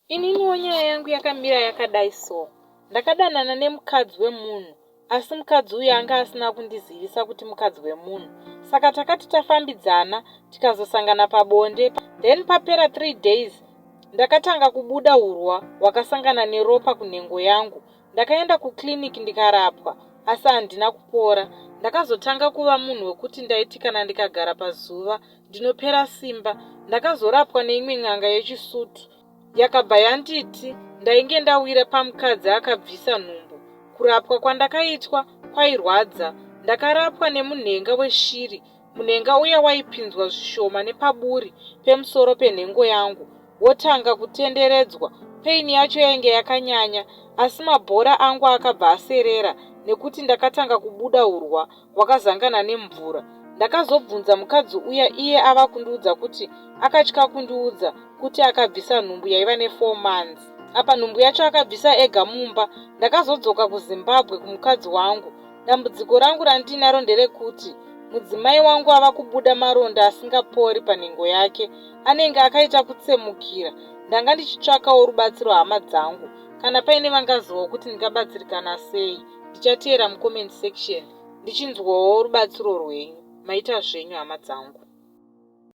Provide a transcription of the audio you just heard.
Ininiwo nyaya yangu yakamira yakadai so. Ndakadanana nemukadzi wemunhu, asi mukadzi uyu anga asina kundizivisa kuti mukadzi wemunhu. Saka takati tafambidzana tikazosangana pabonde. Then papera 3 days ndakatanga kubuda urwa wakasangana neropa kunhengo yangu. Ndakaenda kukliniki ndikarapwa, asi handina kupora. Ndakazotanga kuva munhu wekuti ndaiti kana ndikagara pazuva ndinopera simba. Ndakazorapwa neimwe n'anga yechisutu. Yakabva yanditi ndainge ndawira pamukadzi akabvisa nhumbu. Kurapwa kwandakaitwa kwairwadza. Ndakarapwa nemunhenga weshiri. Munhenga uya waipinzwa zvishoma nepaburi pemusoro penhengo yangu, wotanga kutenderedzwa. Peini yacho yainge yakanyanya, asi mabhora angu akabva aserera nekuti ndakatanga kubuda urwa wakazangana nemvura. Ndakazobvunza mukadzi uya, iye ava kundiudza kuti akatya kundiudza kuti akabvisa nhumbu yaiva ne4 months. Apa nhumbu yacho akabvisa ega mumba. Ndakazodzoka kuZimbabwe kumukadzi wangu. Dambudziko rangu randinaro nderekuti mudzimai wangu ava kubuda maronda asingapori panhengo yake. Anenge akaita kutsemukira. Ndanga ndichitsvakawo rubatsiro hama dzangu. Kana paine vangazivawo kuti ndingabatsirikana sei, ndichateera mucomment section ndichinzwawo rubatsiro rwenyu. Maita zvenyu hama dzangu.